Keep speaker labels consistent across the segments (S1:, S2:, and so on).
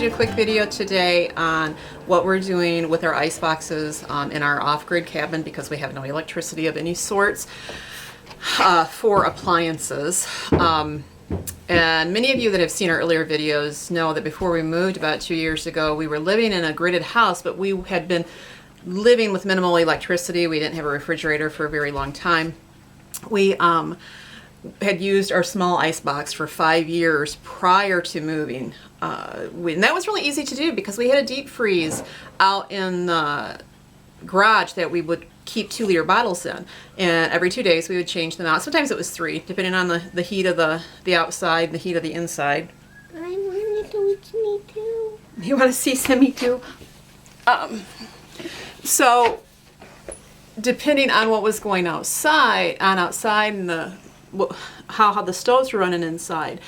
S1: do a quick video today on what we're doing with our ice boxes in our off-grid cabin because we have no electricity of any sorts for appliances. And many of you that have seen our earlier videos know that before we moved about 2 years ago, we were living in a gridded house, but we had been living with minimal electricity. We didn't have a refrigerator for a very long time. We had used our small ice box for 5 years prior to moving. And that was really easy to do because we had a deep freeze out in the garage that we would keep 2-liter bottles in. And every 2 days we would change them out. Sometimes it was 3, depending on the heat of the outside and the heat of the inside.
S2: I want to see me too.
S1: You want to see Semi too? So, depending on what was going outside and how the stoves were running inside,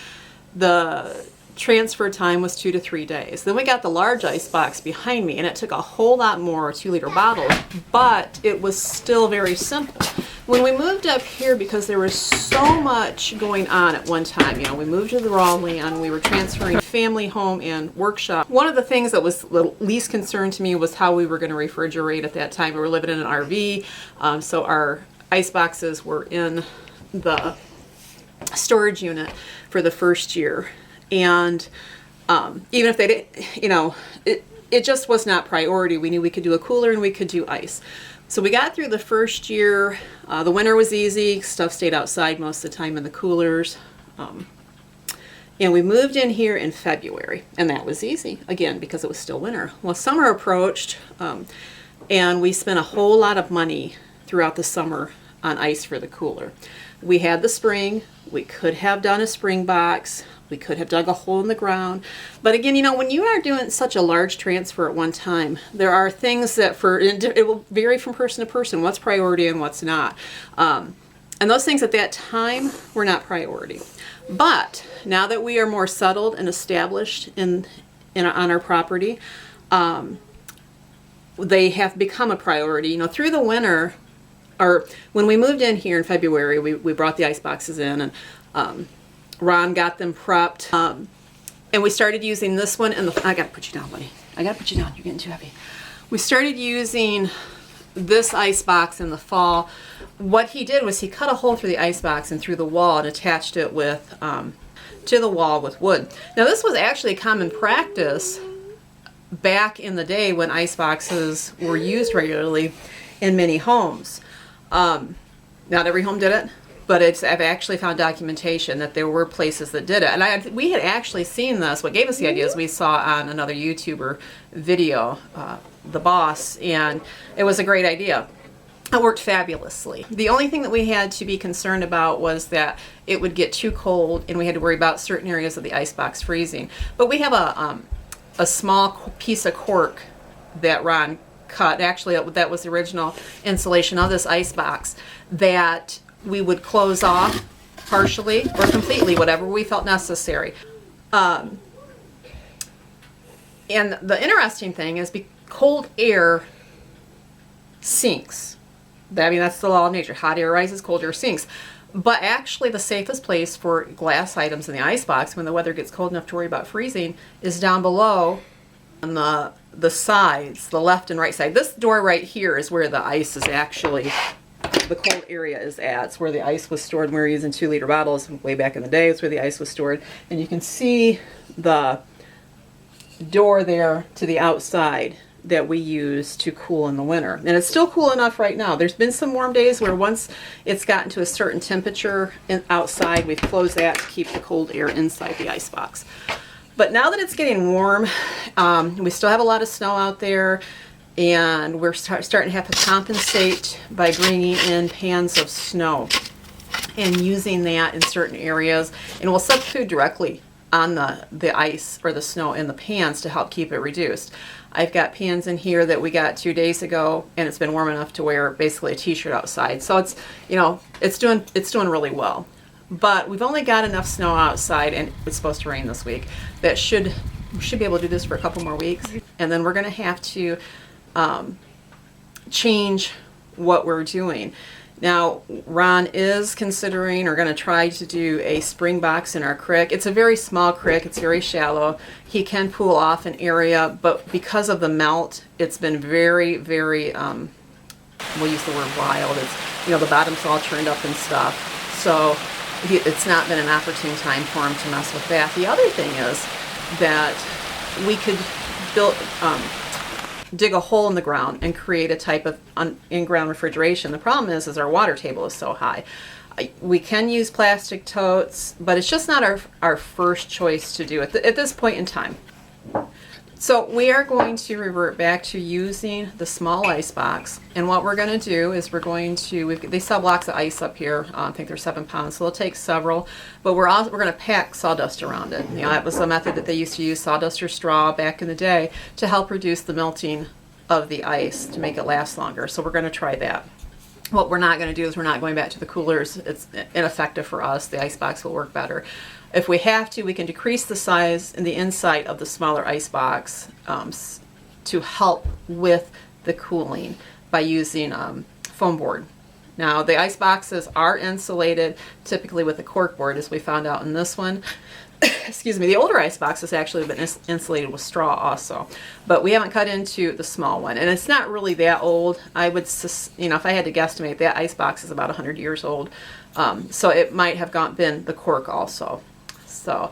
S1: the transfer time was 2 to 3 days. Then we got the large ice box behind me, and it took a whole lot more 2-liter bottles, but it was still very simple. When we moved up here, because there was so much going on at one time, you know, we moved to the raw land, we were transferring family home and workshop. One of the things that was the least concern to me was how we were going to refrigerate at that time. We were living in an RV, so our ice boxes were in the storage unit for the first year. And even if they didn't, you know, it just was not priority. We knew we could do a cooler and we could do ice. So we got through the first year. The winter was easy. Stuff stayed outside most of the time in the coolers. And we moved in here in February, and that was easy, again, because it was still winter. Well, summer approached, and we spent a whole lot of money throughout the summer on ice for the cooler. We had the spring. We could have done a spring box. We could have dug a hole in the ground. But again, you know, when you are doing such a large transfer at one time, there are things that it will vary from person to person, what's priority and what's not. And those things at that time were not priority. But now that we are more settled and established on our property, they have become a priority. You know, through the winter, or when we moved in here in February, we brought the ice boxes in, and Ron got them prepped, and we started using this one. And I gotta put you down, buddy. I gotta put you down. You're getting too heavy. We started using this ice box in the fall. What he did was he cut a hole through the ice box and through the wall and attached it with to the wall with wood. Now this was actually a common practice back in the day when ice boxes were used regularly in many homes. Not every home did it, but I've actually found documentation that there were places that did it. And we had actually seen this. What gave us the idea is we saw on another YouTuber video, The Boss, and it was a great idea. It worked fabulously. The only thing that we had to be concerned about was that it would get too cold, and we had to worry about certain areas of the icebox freezing. But we have a small piece of cork that Ron cut. Actually, that was the original insulation of this ice box that we would close off partially or completely, whatever we felt necessary. And the interesting thing is cold air sinks. I mean, that's the law of nature. Hot air rises, cold air sinks. But actually the safest place for glass items in the icebox when the weather gets cold enough to worry about freezing is down below on the sides, the left and right side. This door right here is where the ice is actually, the cold area is at. It's where the ice was stored. We were using 2-liter bottles way back in the day. It's where the ice was stored. And you can see the door there to the outside that we use to cool in the winter. And it's still cool enough right now. There's been some warm days where once it's gotten to a certain temperature outside, we've closed that to keep the cold air inside the icebox. But now that it's getting warm, we still have a lot of snow out there, and we're starting to have to compensate by bringing in pans of snow and using that in certain areas. And we'll set food directly on the ice or the snow in the pans to help keep it reduced. I've got pans in here that we got 2 days ago, and it's been warm enough to wear basically a t-shirt outside. So it's, you know, it's doing really well. But we've only got enough snow outside, and it's supposed to rain this week, that we should be able to do this for a couple more weeks. And then we're going to have to change what we're doing. Now, Ron is considering or going to try to do a spring box in our creek. It's a very small creek. It's very shallow. He can pool off an area, but because of the melt, it's been very, very, we'll use the word wild. It's, the bottom's all turned up and stuff. So it's not been an opportune time for him to mess with that. The other thing is that we could dig a hole in the ground and create a type of in-ground refrigeration. The problem is our water table is so high. We can use plastic totes, but it's just not our first choice to do at this point in time. So we are going to revert back to using the small ice box, and what we're going to do is they sell blocks of ice up here. I think they're 7 pounds, so they'll take several, but we're going to pack sawdust around it. That was a method that they used to use, sawdust or straw back in the day, to help reduce the melting of the ice to make it last longer. So we're going to try that. What we're not going to do is we're not going back to the coolers. It's ineffective for us. The ice box will work better. If we have to, we can decrease the size and the inside of the smaller ice box to help with the cooling by using foam board. Now, the ice boxes are insulated, typically with a cork board, as we found out in this one. Excuse me, the older ice box has actually been insulated with straw also, but we haven't cut into the small one, and it's not really that old. I would, if I had to guesstimate, that ice box is about 100 years old, so it might have been the cork also. So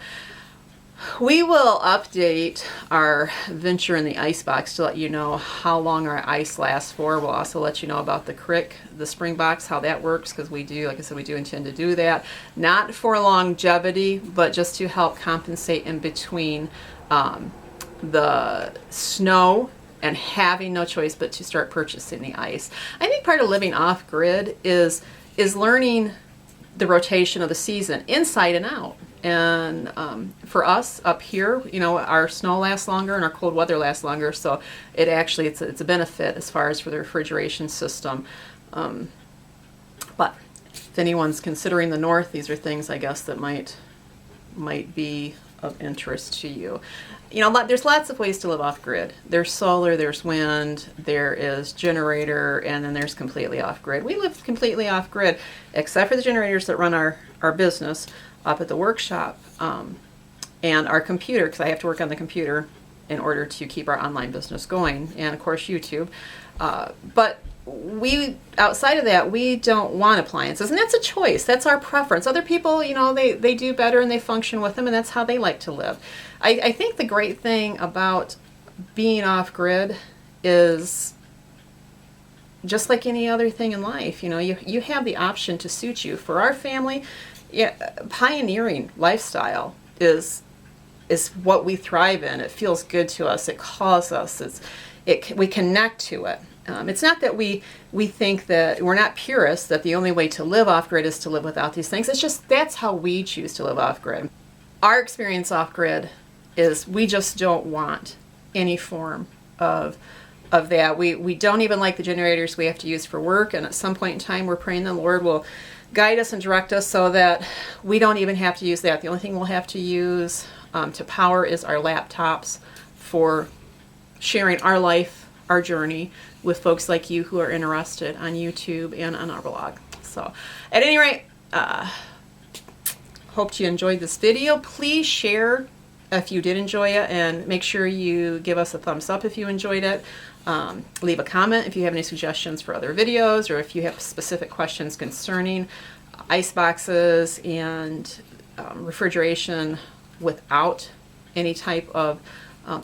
S1: we will update our venture in the ice box to let you know how long our ice lasts for. We'll also let you know about the crick, the spring box, how that works, because we do, like I said, we do intend to do that. Not for longevity, but just to help compensate in between the snow and having no choice but to start purchasing the ice. I think part of living off grid is learning the rotation of the season inside and out. And for us up here, our snow lasts longer and our cold weather lasts longer, so it's a benefit as far as for the refrigeration system. But if anyone's considering the north, these are things, I guess, that might be of interest to you. There's lots of ways to live off grid. There's solar, there's wind, there is generator, and then there's completely off grid. We live completely off grid, except for the generators that run our business up at the workshop, and our computer, because I have to work on the computer in order to keep our online business going, and of course YouTube. But outside of that, we don't want appliances, and that's a choice. That's our preference. Other people, they do better and they function with them, and that's how they like to live. I think the great thing about being off grid is, just like any other thing in life, you have the option to suit you. For our family, pioneering lifestyle is what we thrive in. It feels good to us. It calls us. We connect to it. It's not that we think that we're not purists, that the only way to live off grid is to live without these things. It's just that's how we choose to live off grid. Our experience off grid is we just don't want any form of that. We don't even like the generators we have to use for work, and at some point in time we're praying the Lord will guide us and direct us so that we don't even have to use that. The only thing we'll have to use to power is our laptops for sharing our life, our journey with folks like you who are interested on YouTube and on our blog. So at any rate, hope you enjoyed this video. Please share if you did enjoy it, and make sure you give us a thumbs up if you enjoyed it. Leave a comment if you have any suggestions for other videos, or if you have specific questions concerning ice boxes and refrigeration without any type of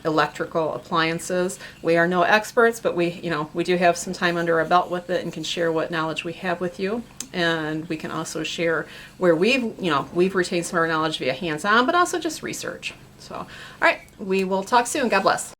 S1: electrical appliances. We are no experts, but we do have some time under our belt with it and can share what knowledge we have with you. And we can also share where we've retained some of our knowledge via hands-on, but also just research. So, all right, we will talk soon. God bless.